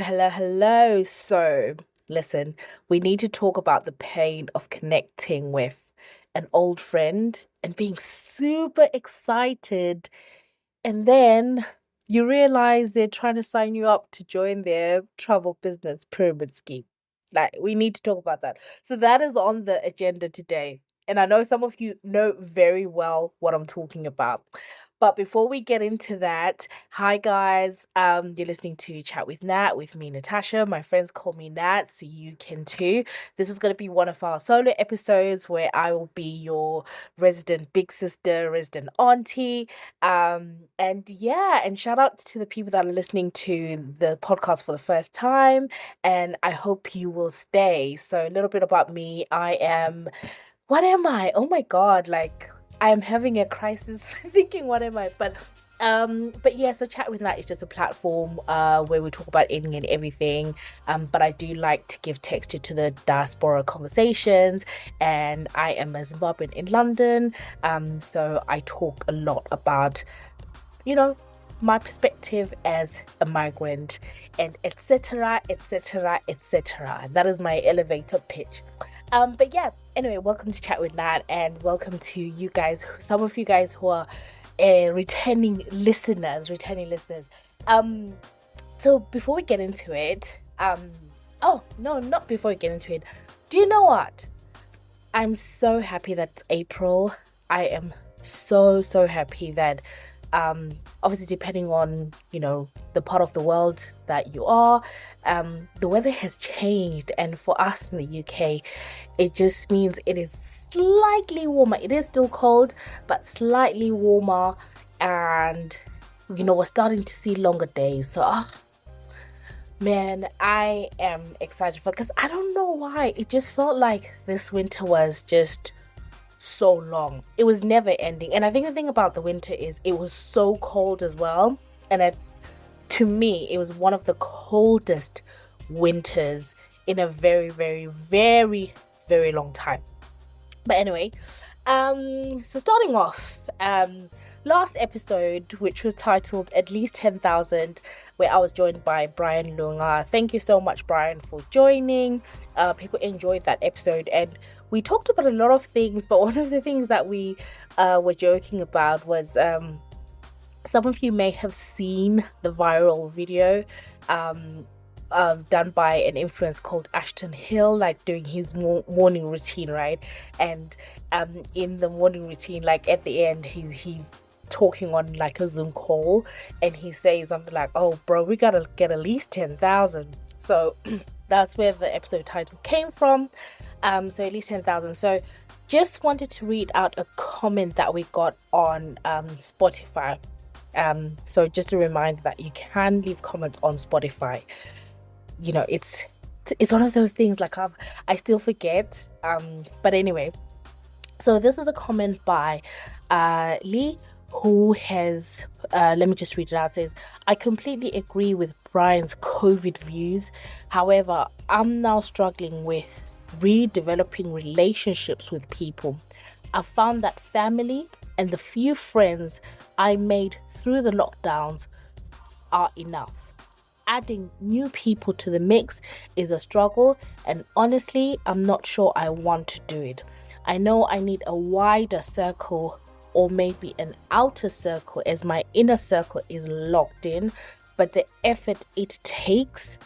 Hello. So, listen, we need to talk about the pain of connecting with an old friend and being super excited. And then you realize they're trying to sign you up to join their travel business pyramid scheme. Like, we need to talk about that. So, that is on the agenda today. And I know some of you know very well what I'm talking about. But before we get into that, hi guys. You're listening to Chat with Nat with me, Natasha. My friends call me Nat, so you can too. This is going to be one of our solo episodes where I will be your resident big sister, resident auntie. And yeah, and shout out to the people that are listening to the podcast for the first time, and I hope you will stay. So a little bit about me. What am I? Oh my God, like I am having a crisis thinking what am I? But yeah, so Chat with Nat is just a platform where we talk about anything and everything. But I do like to give texture to the diaspora conversations, and I am a Zimbabwean in London. So I talk a lot about, you know, my perspective as a migrant and etc etc etc. That is my elevator pitch. But yeah, anyway, welcome to Chat with Nat, and welcome to you guys, some of you guys who are returning listeners. Um, so before we get into it, oh no, not before we get into it. Do you know what? I'm so happy that it's April. I am so happy that obviously depending on the part of the world that you are, the weather has changed, and for us in the UK it just means it is slightly warmer. It is still cold, but slightly warmer, and we're starting to see longer days. So man, I am excited because I don't know why it just felt like this winter was just so long. It was never ending. And I think the thing about the winter is it was so cold as well. And to me, it was one of the coldest winters in a very, very, very, very long time. But anyway, so starting off, last episode, which was titled At Least 10,000, where I was joined by Brian Lunga. Thank you so much, Brian, for joining. People enjoyed that episode, and we talked about a lot of things, but one of the things that we were joking about was some of you may have seen the viral video done by an influencer called Ashton Hill, like doing his morning routine, right? And in the morning routine, like at the end, he's talking on like a Zoom call, and he says something like, "Oh, bro, we gotta get at least 10,000." So that's where the episode title came from. So at least 10,000. So just wanted to read out a comment that we got on Spotify. So just a reminder that you can leave comments on Spotify. It's one of those things, like I still forget. But anyway, so this is a comment by Lee, who has let me just read it out. It says, "I completely agree with Brian's COVID views. However, I'm now struggling with redeveloping relationships with people. I found that family and the few friends I made through the lockdowns are enough. Adding new people to the mix is a struggle, and honestly, I'm not sure I want to do it. I know I need a wider circle, or maybe an outer circle, as my inner circle is locked in, but the effort it takes,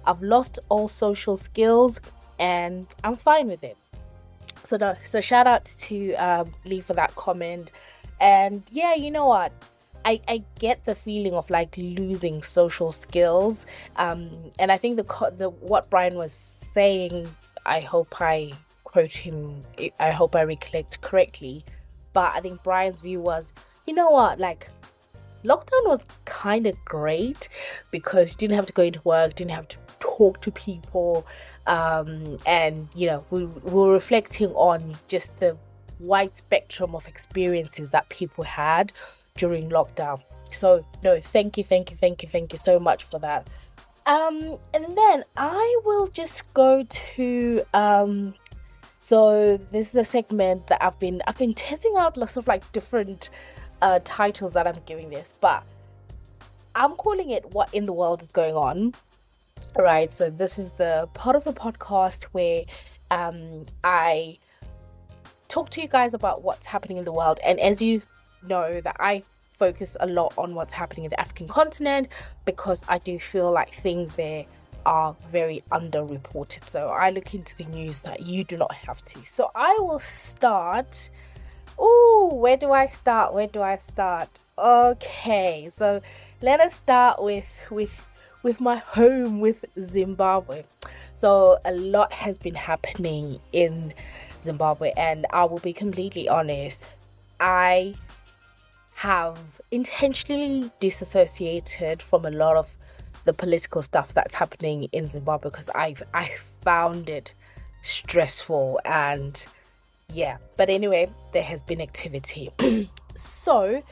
I've lost all social skills, and I'm fine with it." So shout out to Lee for that comment. And yeah, you know what? I get the feeling of like losing social skills. And I think the what Brian was saying, I hope I quote him, I hope I recollect correctly. But I think Brian's view was, you know what, like lockdown was kind of great because you didn't have to go into work, didn't have to talk to people, and we were reflecting on just the wide spectrum of experiences that people had during lockdown. So no, thank you so much for that. And then I will just go to so this is a segment that I've been testing out lots of like different titles that I'm giving this, but I'm calling it "What in the World is Going On?" Right, so this is the part of the podcast where I talk to you guys about what's happening in the world. And as you know, that I focus a lot on what's happening in the African continent because I do feel like things there are very underreported. So I look into the news that you do not have to. So I will start. Oh, where do I start? Where do I start? Okay, so let us start with my home, with Zimbabwe. So a lot has been happening in Zimbabwe, and I will be completely honest. I have intentionally disassociated from a lot of the political stuff that's happening in Zimbabwe because I found it stressful and yeah. But anyway, there has been activity. So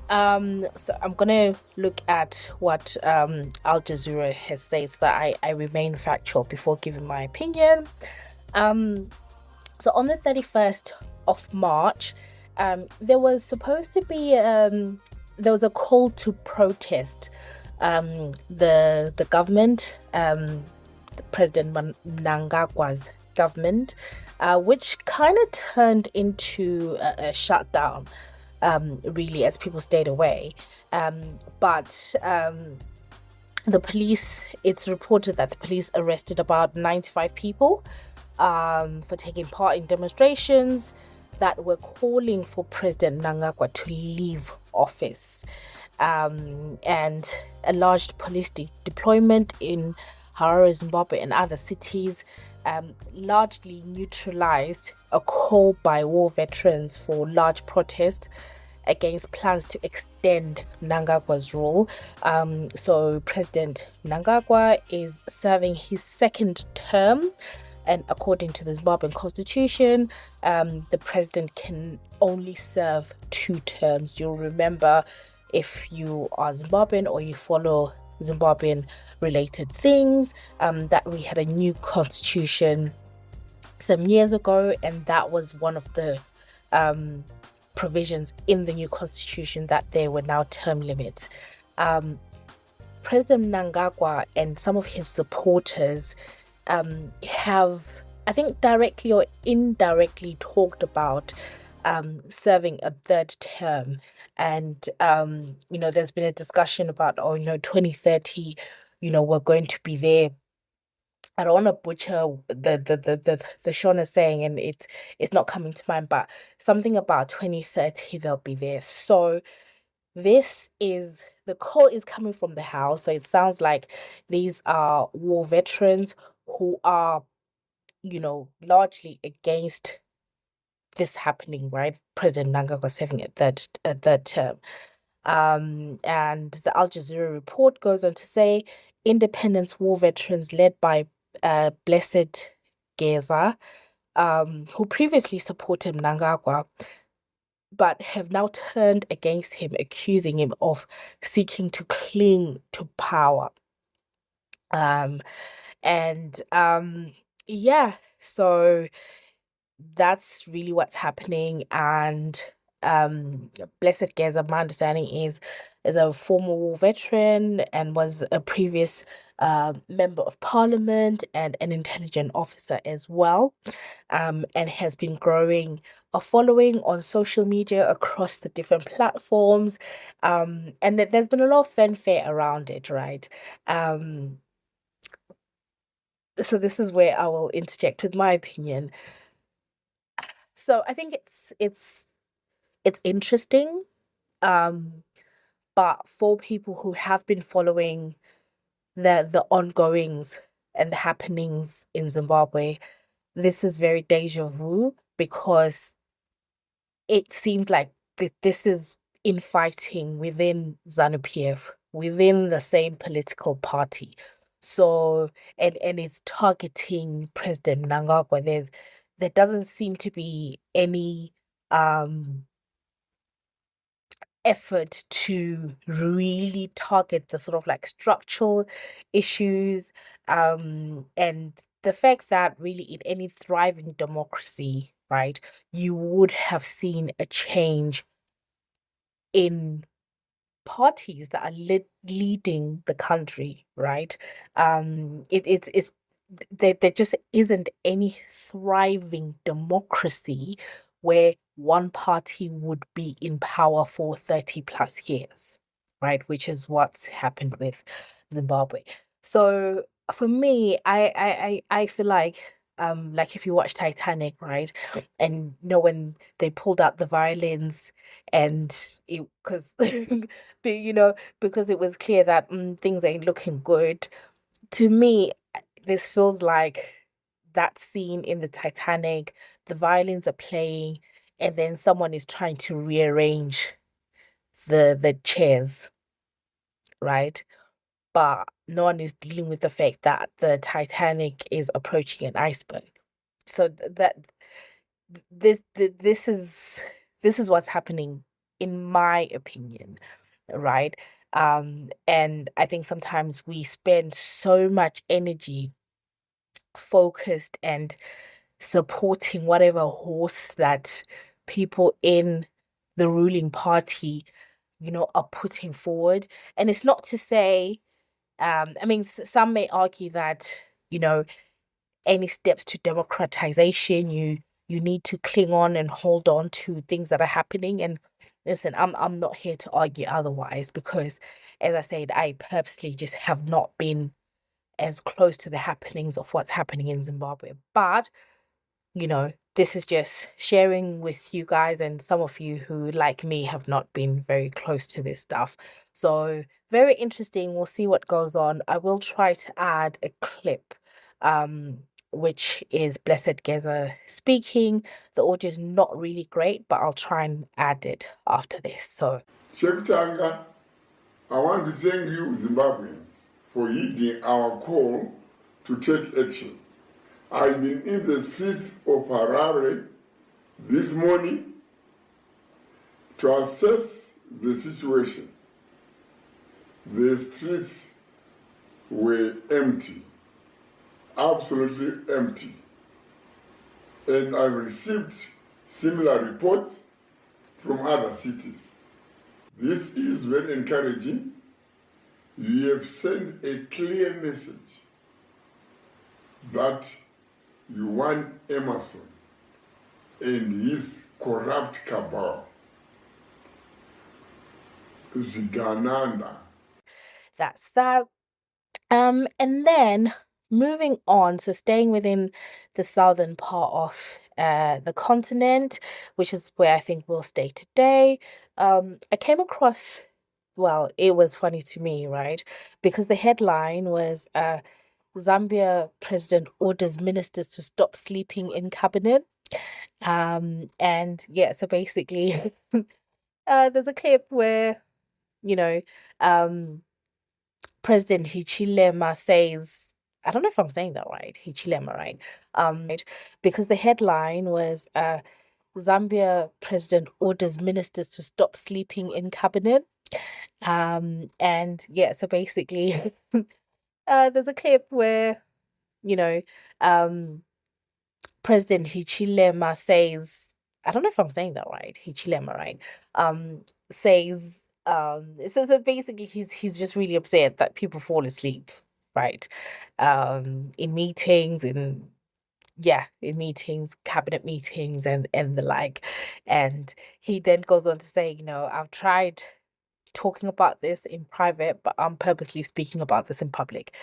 so I'm gonna look at what Al Jazeera has said so that I remain factual before giving my opinion. um so on the 31st of March, there was supposed to be there was a call to protest the government, President Mnangagwa's government, which kind of turned into a shutdown, really, as people stayed away. But the police, it's reported that the police arrested about 95 people for taking part in demonstrations that were calling for President Mnangagwa to leave office. And a large police deployment in Harare, Zimbabwe, and other cities largely neutralized a call by war veterans for large protests against plans to extend Mnangagwa's rule. So President Mnangagwa is serving his second term, and according to the Zimbabwean constitution, the president can only serve 2 terms. You'll remember, if you are Zimbabwean or you follow Zimbabwean related things, that we had a new constitution some years ago, and that was one of the provisions in the new constitution, that there were now term limits. President Mnangagwa and some of his supporters have, I think, directly or indirectly talked about serving a third term. And, there's been a discussion about, 2030, we're going to be there. I don't want to butcher the Shona saying, and it's not coming to mind, but something about 2030 they'll be there. So this is the call is coming from the house. So it sounds like these are war veterans who are, largely against this happening, right? President Mnangagwa serving a third term. And the Al Jazeera report goes on to say independence war veterans led by Blessed Geza, who previously supported Mnangagwa, but have now turned against him, accusing him of seeking to cling to power. Um, and yeah, so that's really what's happening. And Blessed Geza, my understanding is a former war veteran and was a previous member of parliament and an intelligence officer as well, and has been growing a following on social media across the different platforms, and there's been a lot of fanfare around it, right? um so this is where I will interject with my opinion. So I think it's interesting, um, but for people who have been following the ongoings and the happenings in Zimbabwe, this is very deja vu because it seems like this is infighting within ZANU-PF, within the same political party. So, and it's targeting President Mnangagwa. There doesn't seem to be any effort to really target the sort of like structural issues, and the fact that really in any thriving democracy, right, you would have seen a change in parties that are leading the country, right? It's there just isn't any thriving democracy where one party would be in power for 30 plus years, right? Which is what's happened with Zimbabwe. So for me, I feel like if you watch Titanic, right? And you know when they pulled out the violins and it because because it was clear that things ain't looking good. To me, this feels like that scene in the Titanic, the violins are playing, and then someone is trying to rearrange the chairs, right? But no one is dealing with the fact that the Titanic is approaching an iceberg. So that this is what's happening in my opinion, right? And I think sometimes we spend so much energy focused and supporting whatever horse that people in the ruling party, are putting forward. And it's not to say, I mean, some may argue that, you know, any steps to democratization, you need to cling on and hold on to things that are happening. And listen, I'm not here to argue otherwise because, as I said, I purposely just have not been as close to the happenings of what's happening in Zimbabwe. But this is just sharing with you guys and some of you who, like me, have not been very close to this stuff. So very interesting. We'll see what goes on. I will try to add a clip, which is Blessed Geza speaking. The audio is not really great, but I'll try and add it after this. So, Cheptanga, I want to thank you, Zimbabweans, for heeding our call to take action. I've been in the streets of Harare this morning to assess the situation. The streets were empty, absolutely empty. And I received similar reports from other cities. This is very encouraging. You have sent a clear message that you want Emerson and his corrupt cabal, Zigananda. That's that. And then moving on, so staying within the southern part of the continent, which is where I think we'll stay today. I came across, well, it was funny to me, right? Because the headline was Zambia president orders ministers to stop sleeping in cabinet. And yeah, so basically, there's a clip where, you know, President Hichilema says, I don't know if I'm saying that right, Hichilema, right? Because the headline was Zambia president orders ministers to stop sleeping in cabinet. And yeah, so basically, there's a clip where, you know, President Hichilema says, I don't know if I'm saying that right, Hichilema, right? Says, so basically he's just really upset that people fall asleep, right? In meetings, in meetings, cabinet meetings and the like. And he then goes on to say, I've tried talking about this in private, but I'm purposely speaking about this in public.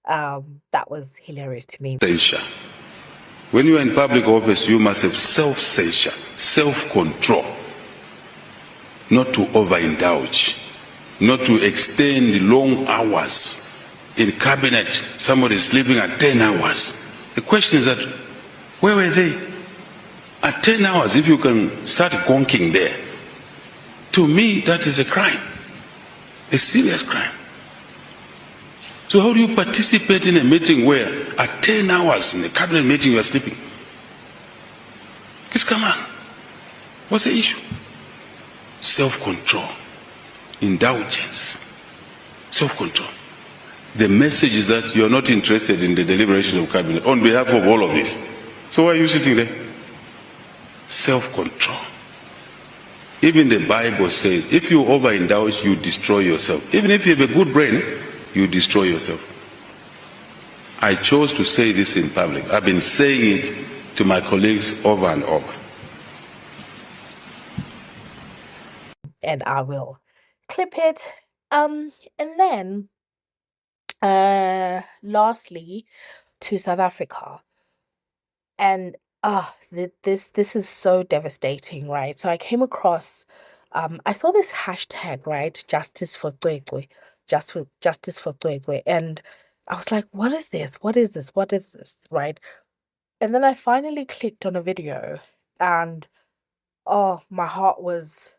That was hilarious to me. When you are in public office, you must have self-censure, self-control, not to overindulge, not to extend long hours. In cabinet, somebody is sleeping at 10 hours. The question is that, where were they? At 10 hours, if you can start gonking there, to me, that is a crime, a serious crime. So how do you participate in a meeting where at 10 hours in a cabinet meeting you are sleeping? Just come on. What's the issue? Self-control, indulgence, self-control. The message is that you are not interested in the deliberation of cabinet on behalf of all of this. So why are you sitting there? Self-control, Even the Bible says, if you overindulge, you destroy yourself. Even if you have a good brain, you destroy yourself. I chose to say this in public. I've been saying it to my colleagues over and over. And I will clip it. And then, lastly, to South Africa. And this is so devastating, right? So I came across, I saw this hashtag, right? Justice for Cwecwe, justice for Cwecwe, and I was like, what is this? What is this? What is this? Right? And then I finally clicked on a video, and oh, my heart was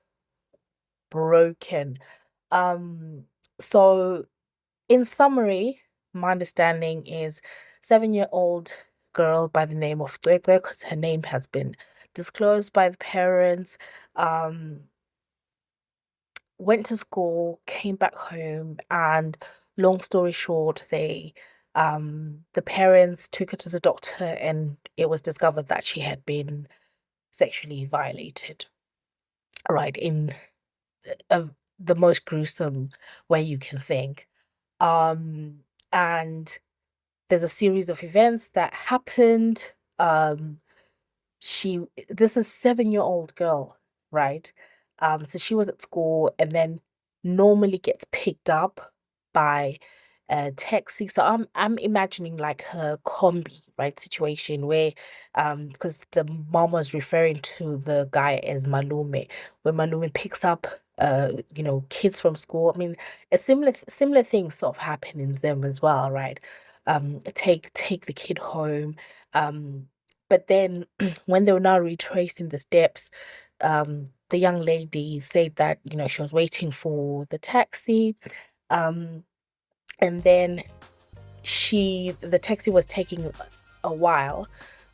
broken. So in summary, my understanding is 7-year-old girl by the name of Cwecwe, because her name has been disclosed by the parents, went to school, came back home, and long story short, the parents took her to the doctor, and it was discovered that she had been sexually violated, right, in the most gruesome way you can think. And there's a series of events that happened. This is 7-year-old girl, right? So she was at school and then normally gets picked up by a taxi. So I'm imagining like her combi, right, situation where because the mom was referring to the guy as Malume, where Malume picks up kids from school. I mean, a similar thing sort of happened in Zim as well, right? Take the kid home. But then when they were now retracing the steps, the young lady said that, she was waiting for the taxi. And then the taxi was taking a while,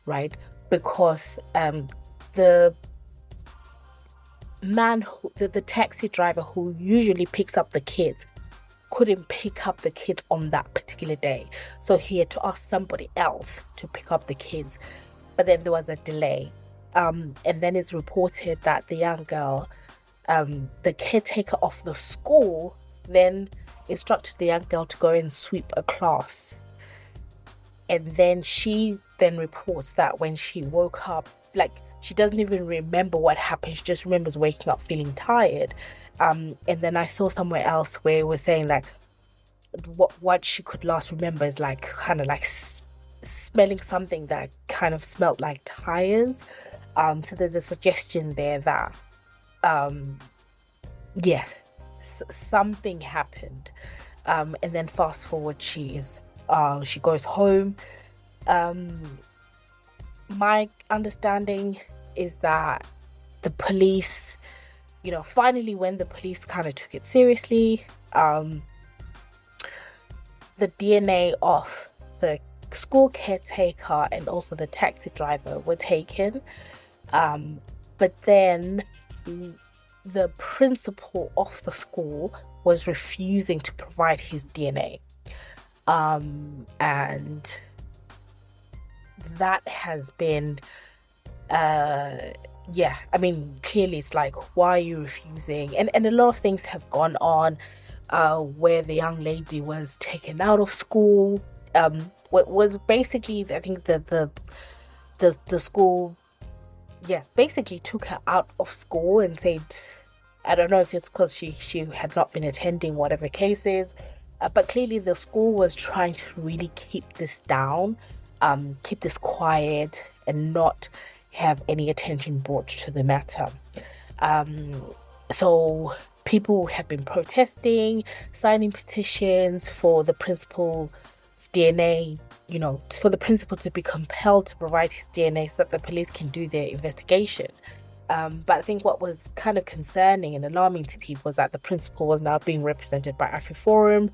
right? Because the man, the taxi driver who usually picks up the kids couldn't pick up the kids on that particular day. So he had to ask somebody else to pick up the kids. But then there was a delay. And then it's reported that the young girl, the caretaker of the school, then instructed the young girl to go and sweep a class. And then she then reports that when she woke up, like, she doesn't even remember what happened. She just remembers waking up feeling tired. And then I saw somewhere else where it was saying like what she could last remember is like kind of like smelling something that kind of smelled like tires. So there's a suggestion there that something happened. And then fast forward, she goes home. My understanding is that the police, finally when the police kind of took it seriously, the DNA of the school caretaker and also the taxi driver were taken. But then the principal of the school was refusing to provide his DNA. And that has been, I mean, clearly it's like, why are you refusing? And a lot of things have gone on, where the young lady was taken out of school. What was basically, I think the school, basically took her out of school and said, I don't know if it's because she had not been attending, whatever case is, but clearly the school was trying to really keep this down, keep this quiet and not have any attention brought to the matter. So people have been protesting, signing petitions for the principal's DNA, for the principal to be compelled to provide his DNA so that the police can do their investigation. But I think what was kind of concerning and alarming to people was that the principal was now being represented by AfriForum,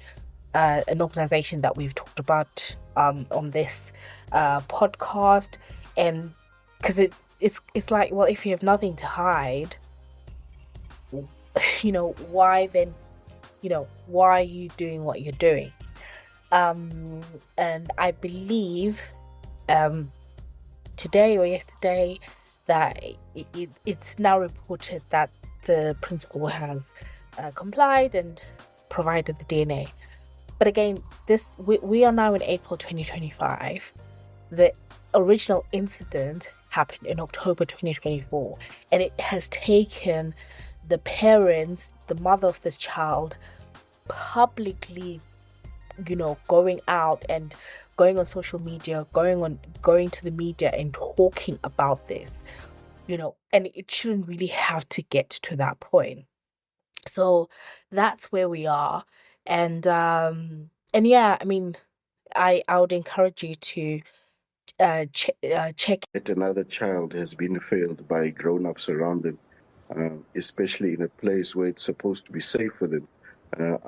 an organization that we've talked about on this podcast. And because it's like, well, if you have nothing to hide, why then, why are you doing what you're doing? And I believe today or yesterday that it's now reported that the principal has complied and provided the DNA. But again, we are now in April 2025. The original incident happened in October 2024, and it has taken the parents, the mother of this child, publicly, going out and going on social media, going to the media and talking about this, and it shouldn't really have to get to that point. So that's where we are. And yeah, I mean, I would encourage you to check. That another child has been failed by grown-ups around them, especially in a place where it's supposed to be safe for them,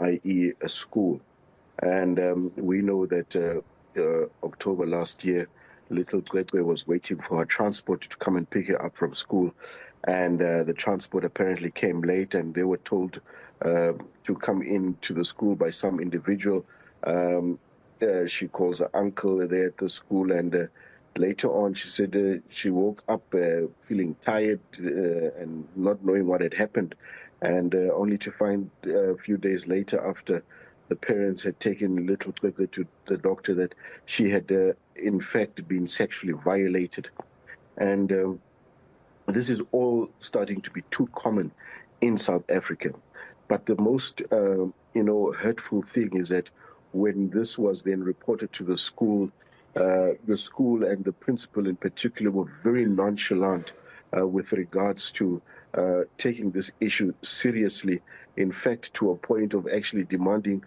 i.e. a school. And we know that October last year, little Cwecwe was waiting for her transport to come and pick her up from school. And the transport apparently came late, and they were told to come into the school by some individual. She calls her uncle there at the school, and later on she said she woke up feeling tired and not knowing what had happened, and only to find a few days later, after the parents had taken little Cwecwe to the doctor, that she had in fact been sexually violated. And this is all starting to be too common in South Africa. But the most hurtful thing is that when this was then reported to the school and the principal in particular were very nonchalant with regards to taking this issue seriously. In fact, to a point of actually demanding,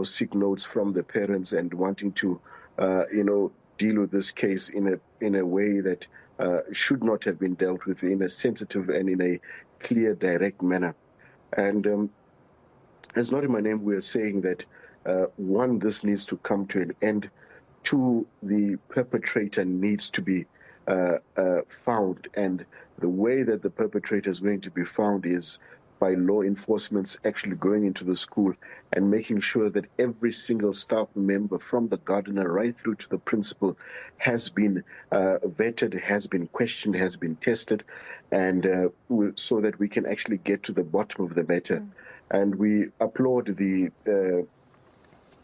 sick notes from the parents and wanting to, deal with this case in a way that should not have been dealt with in a sensitive and in a clear, direct manner. And as Not In My Name, we are saying that one, this needs to come to an end. Two, the perpetrator needs to be found, and the way that the perpetrator is going to be found is by law enforcement actually going into the school and making sure that every single staff member, from the gardener right through to the principal, has been vetted, has been questioned, has been tested, and so that we can actually get to the bottom of the matter. And we applaud the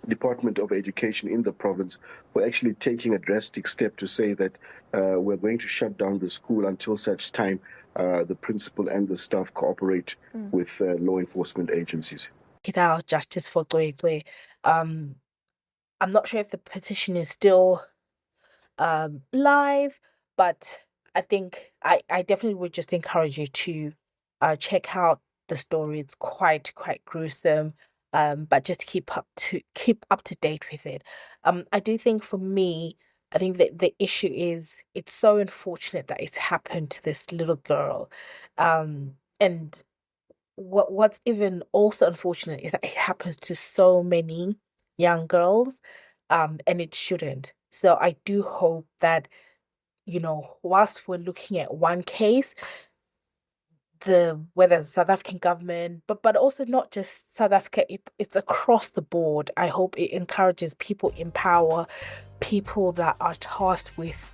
Department of Education in the province for actually taking a drastic step to say that we're going to shut down the school until such time the principal and the staff cooperate with law enforcement agencies. It out, justice for Cwecwe. I'm not sure if the petition is still live, but I think I definitely would just encourage you to check out the story. It's quite gruesome. But just keep up to date with it. I do think, for me, I think that the issue is, it's so unfortunate that it's happened to this little girl. And what's even also unfortunate is that it happens to so many young girls, and it shouldn't. So I do hope that, whilst we're looking at one case, whether the South African government, but also not just South Africa, it's across the board. I hope it encourages people in power, people that are tasked with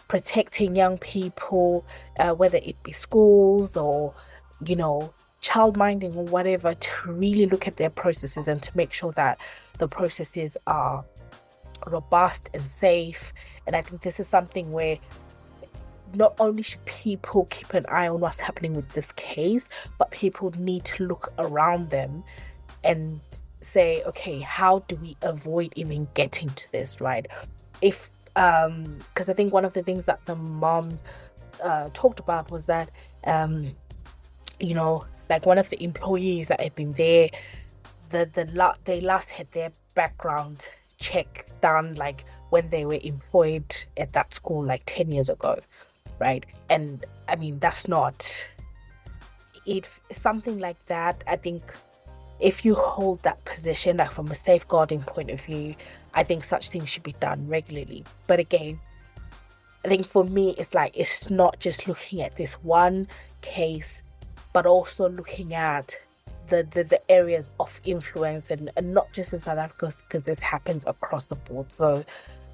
protecting young people, whether it be schools or, child minding or whatever, to really look at their processes and to make sure that the processes are robust and safe. And I think this is something where not only should people keep an eye on what's happening with this case, but people need to look around them and say, okay, how do we avoid even getting to this, right? If because I think one of the things that the mom talked about was that like one of the employees that had been there, they last had their background check done like when they were employed at that school like 10 years ago, right? And I mean, that's not it. Something like that, I think, if you hold that position, like from a safeguarding point of view, I think such things should be done regularly. But again, I think for me, it's like, it's not just looking at this one case, but also looking at the areas of influence, and not just in South Africa, because this happens across the board. So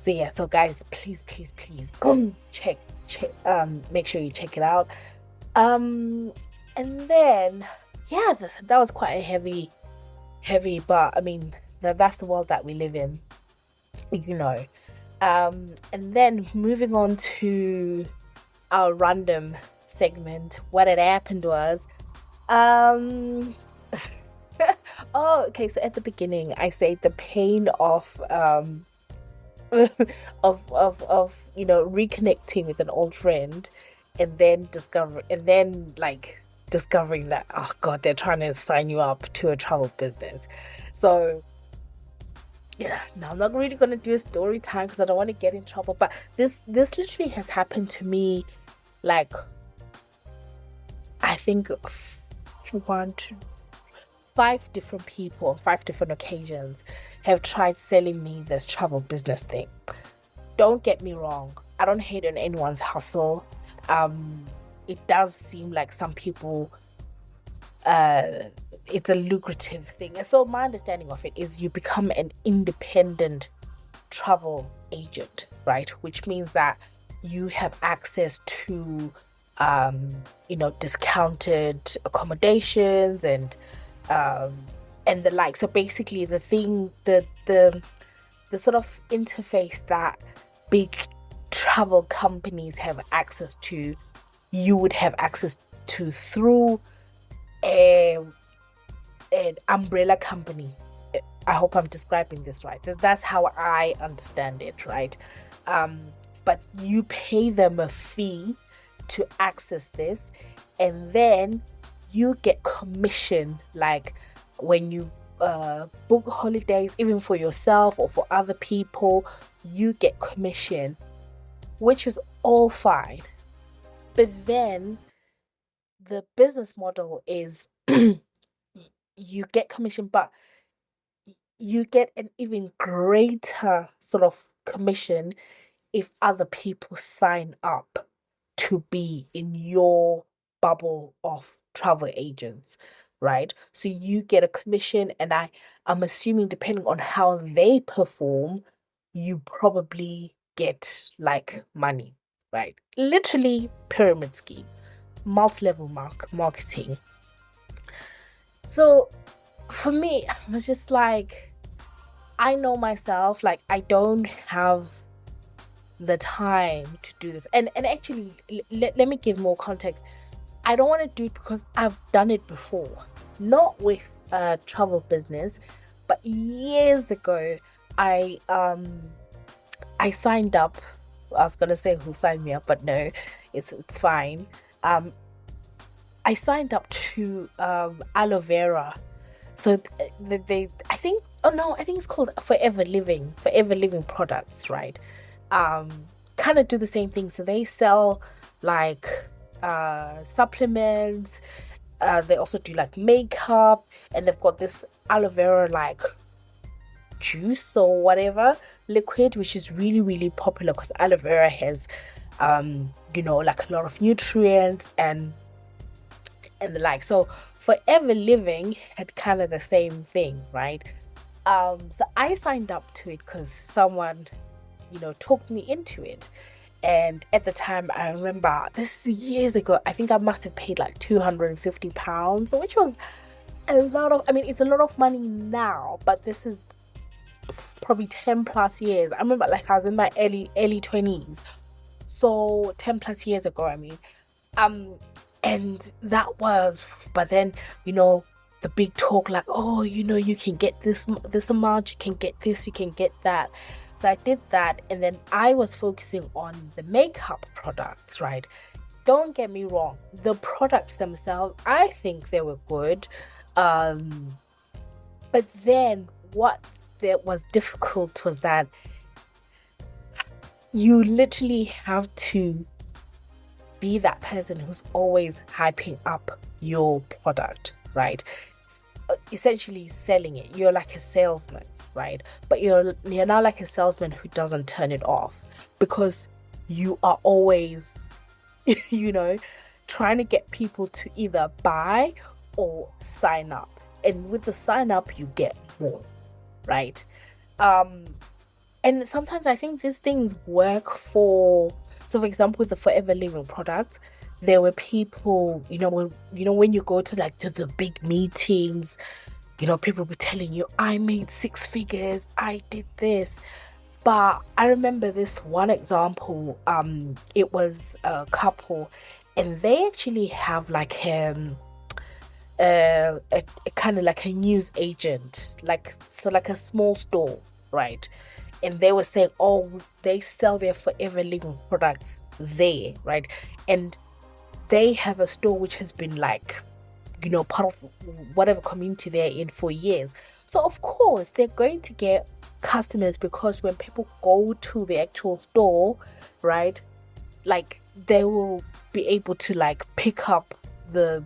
yeah, so guys, please check make sure you check it out. And then, yeah, that was quite a heavy, but I mean, that's the world that we live in, you know. And then moving on to our random segment, what had happened was, um, oh, okay. So at the beginning, I say the pain of of reconnecting with an old friend, and then discovering that, oh god, they're trying to sign you up to a travel business. So yeah, now I'm not really gonna do a story time because I don't want to get in trouble, but this literally has happened to me, like, I think one, two, five different people on five different occasions have tried selling me this travel business thing. Don't get me wrong, I don't hate on anyone's hustle. Um, it does seem like some people, uh, it's a lucrative thing. And so my understanding of it is you become an independent travel agent, right? Which means that you have access to, discounted accommodations um, and the like. So basically, the sort of interface that big travel companies have access to, you would have access to through a an umbrella company. I hope I'm describing this right. That's how I understand it, right? Um, but you pay them a fee to access this, and then you get commission, like when you book holidays, even for yourself or for other people, you get commission, which is all fine. But then the business model is you get commission, but you get an even greater sort of commission if other people sign up to be in your bubble of travel agents, right? So you get a commission, and I'm assuming depending on how they perform, you probably get like money, right? Literally pyramid scheme, multi-level marketing. So for me, I was just like, I know myself, like I don't have the time to do this. And actually, let me give more context. I don't want to do it because I've done it before, not with travel business, but years ago, I I signed up. I was gonna say who signed me up, but no, it's fine. Um, I signed up to aloe vera. So I think, oh no, I think it's called Forever Living products, right? Um, Kind of do the same thing. So they sell like supplements. They also do like makeup, and they've got this aloe vera like juice or whatever liquid, which is really really popular because aloe vera has like a lot of nutrients and the like. So Forever Living had kind of the same thing, right? So I signed up to it because someone, talked me into it. And at the time, I remember, this is years ago, I think I must have paid like £250, which was a lot of, I mean, it's a lot of money now, but this is probably 10 plus years. I remember, like, I was in my early 20s. So 10 plus years ago, I mean. And that was, but then, the big talk, like, oh, you can get this amount, you can get this, you can get that. So I did that, and then I was focusing on the makeup products, right? Don't get me wrong, the products themselves, I think they were good. But then what that was difficult was that you literally have to be that person who's always hyping up your product, right? Essentially selling it. You're like a salesman, right? But you're now like a salesman who doesn't turn it off, because you are always trying to get people to either buy or sign up. And with the sign up, you get more, right? And sometimes I think these things work for, so for example, with the Forever Living product, there were people, when you go to like to the big meetings, people be telling you, I made six figures, I did this. But I remember this one example. It was a couple, and they actually have like a kind of like a news agent, like a small store, right? And they were saying, oh, they sell their forever living products there, right? And they have a store which has been like, part of whatever community they're in for years. So of course they're going to get customers, because when people go to the actual store, right, like they will be able to like pick up the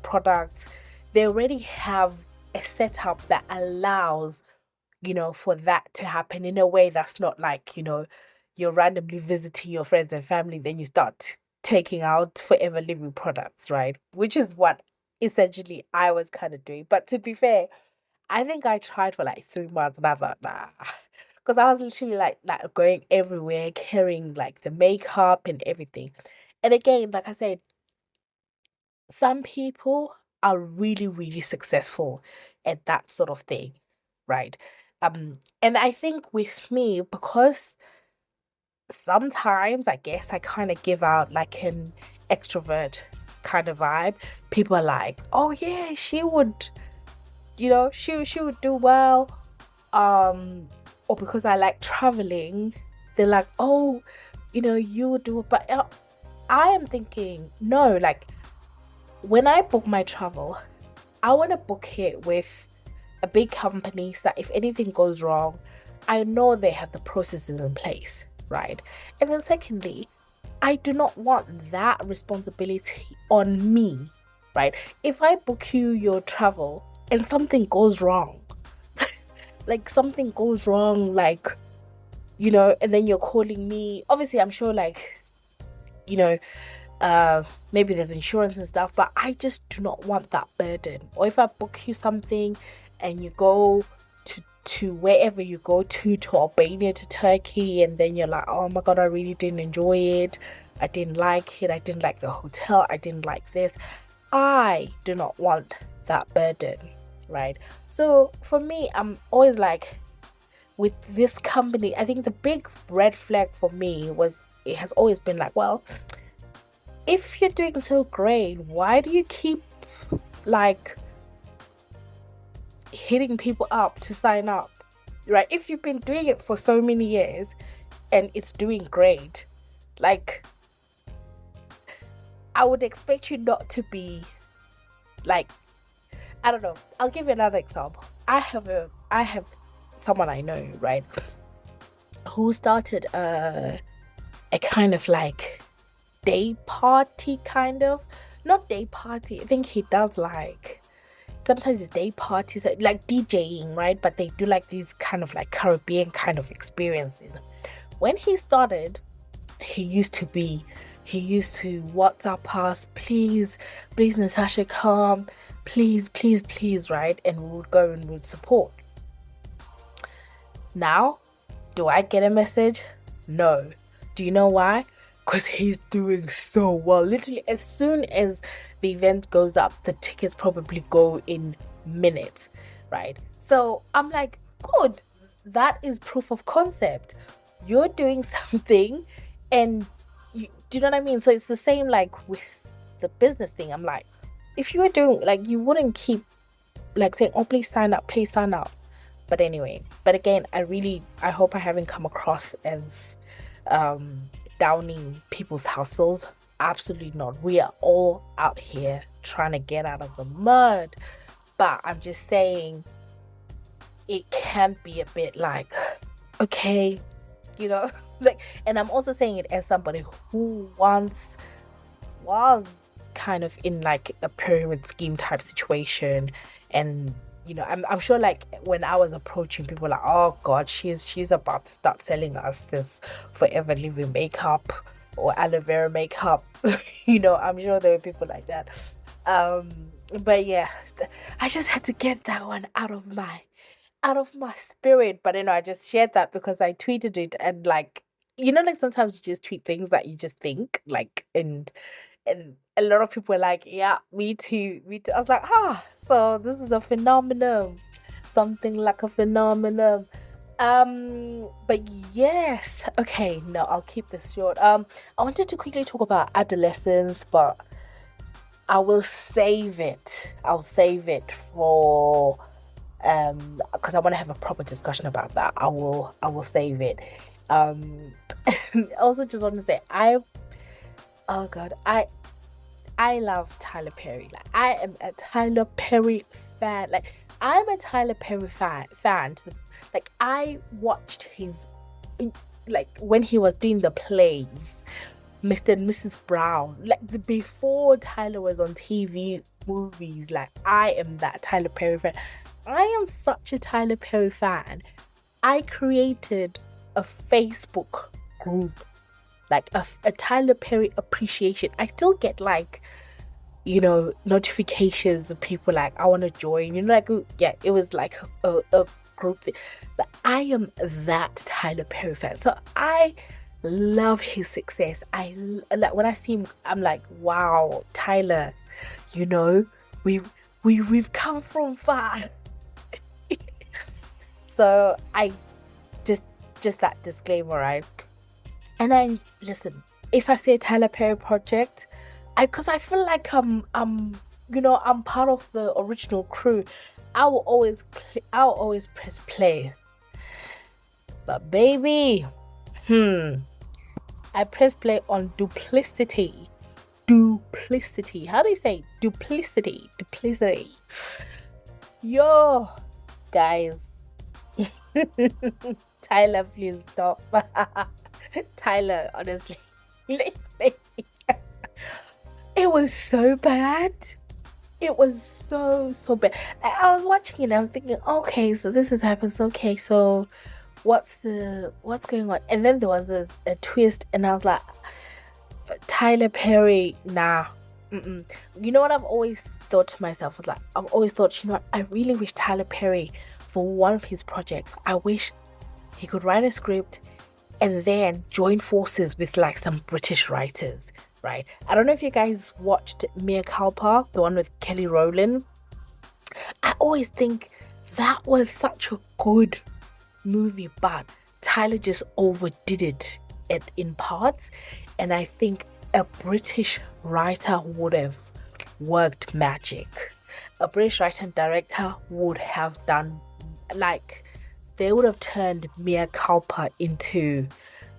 products. They already have a setup that allows, for that to happen in a way that's not like, you're randomly visiting your friends and family, then you start taking out forever living products, right? Which is what essentially I was kind of doing. But to be fair, I think I tried for like 3 months and I thought, nah. Because I was literally like going everywhere, carrying like the makeup and everything. And again, like I said, some people are really, really successful at that sort of thing, right? And I think with me, because sometimes I guess I kind of give out like an extrovert kind of vibe. People are like, oh yeah, she would, she would do well. Or because I like traveling, they're like, oh, you would do it. But I am thinking, no, like when I book my travel, I want to book it with a big company so that if anything goes wrong, I know they have the processes in place, right? And then secondly, I do not want that responsibility on me, right? If I book you your travel and something goes wrong, like something goes wrong, like, and then you're calling me, obviously I'm sure like, you know, maybe there's insurance and stuff, but I just do not want that burden. Or if I book you something and you go to wherever you go to Albania, to Turkey, and then you're like, oh my god, I really didn't enjoy it, I didn't like it, I didn't like the hotel, I didn't like this, I do not want that burden, right? So for me, I'm always like, with this company, I think the big red flag for me was, it has always been like, well, if you're doing so great, why do you keep like hitting people up to sign up, right? If you've been doing it for so many years and it's doing great, like, I would expect you not to be like, I don't know. I'll give you another example. I have someone I know, right, who started a kind of like day party, kind of, not day party. I think he does like, sometimes it's day parties, like DJing, right? But they do like these kind of like Caribbean kind of experiences. When he started, he used to WhatsApp us, please, Natasha, come, please, right? And we would go and we would support. Now, do I get a message? No. Do you know why? Because he's doing so well. Literally, as soon as the event goes up, the tickets probably go in minutes, right? So I'm like, good. That is proof of concept. You're doing something, and do you know what I mean? So it's the same like with the business thing. I'm like, if you were doing, like, you wouldn't keep like saying, oh, please sign up. But anyway, but again, I hope I haven't come across as downing people's hustles. Absolutely not. We are all out here trying to get out of the mud. But I'm just saying, it can be a bit like, okay, like, and I'm also saying it as somebody who once was kind of in like a pyramid scheme type situation. And I'm sure like when I was approaching people, like, oh god, she's about to start selling us this forever living makeup or aloe vera makeup. I'm sure there were people like that. But yeah, I just had to get that one out of my spirit. But I just shared that because I tweeted it, and like, like sometimes you just tweet things that you just think like, and And a lot of people were like, yeah, me too, me too. I was like, so this is a phenomenon, something like a phenomenon. But yes, okay, no, I'll keep this short. I wanted to quickly talk about adolescence, but I will save it. I'll save it for because I want to have a proper discussion about that. I will save it. I also just want to say oh god, I love Tyler Perry. Like I am a Tyler Perry fan. Like I'm a Tyler Perry fan. Like I watched his, like when he was doing the plays, Mr. and Mrs. Brown. Like before Tyler was on TV movies. Like I am that Tyler Perry fan. I am such a Tyler Perry fan. I created a Facebook group, like a Tyler Perry appreciation. I still get like, notifications of people like, I want to join, like, yeah, it was like a group thing. But I am that Tyler Perry fan. So I love his success. I like when I see him, I'm like, wow, Tyler, we've come from far. So I just that disclaimer, right? And then listen, if I say Tyler Perry project, because I feel like I'm part of the original crew, I will always press play. But baby, I press play on Duplicity. How do you say Duplicity? Yo, guys. Tyler, please stop. Tyler, honestly. It was so bad. It was so bad. I was watching it and I was thinking, okay, so this has happened. So, okay, so what's going on? And then there was a twist and I was like, Tyler Perry, nah. You know what I've always thought to myself was like, I've always thought, I really wish Tyler Perry, for one of his projects, I wish he could write a script and then join forces with like some British writers, right? I don't know if you guys watched Mea Culpa, the one with Kelly Rowland. I always think that was such a good movie, but Tyler just overdid it in parts, and I think a British writer would have worked magic. A British writer and director would have done, like, they would have turned Mea Culpa into,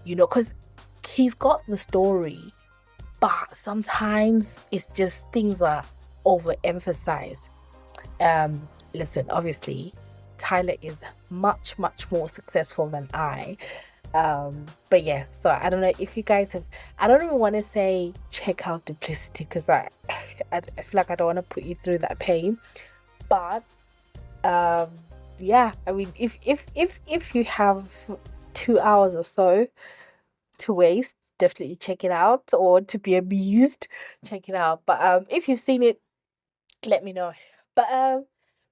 because he's got the story, but sometimes it's just things are overemphasized. Listen, obviously, Tyler is much, much more successful than I. But yeah, so I don't know if you guys have, I don't even want to say check out Duplicity because I feel like I don't want to put you through that pain. But yeah, I mean, if you have 2 hours or so to waste, definitely check it out, or to be amused, check it out. But if you've seen it, let me know. But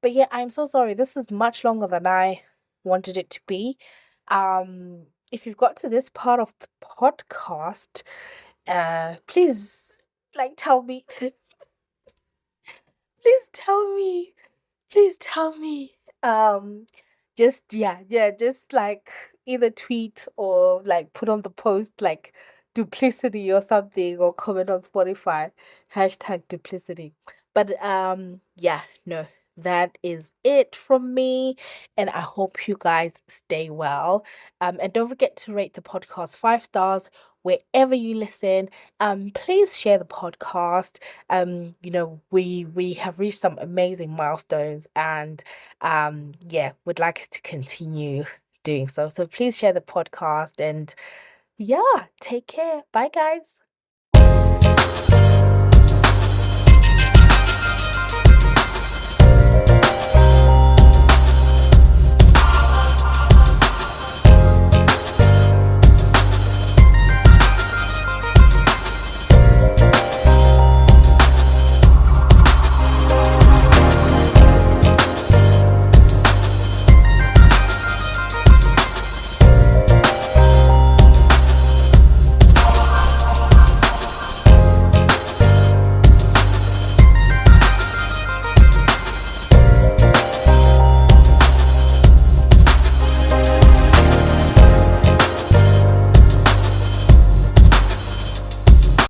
yeah, I'm so sorry. This is much longer than I wanted it to be. If you've got to this part of the podcast, please tell me. Please tell me. Just just either tweet or put on the post Duplicity or something, or comment on Spotify #Duplicity. But yeah, no, that is it from me, and I hope you guys stay well. And don't forget to rate the podcast 5 stars wherever you listen. Please share the podcast. We have reached some amazing milestones, and yeah, would like us to continue doing so. So please share the podcast, and yeah, take care. Bye, guys.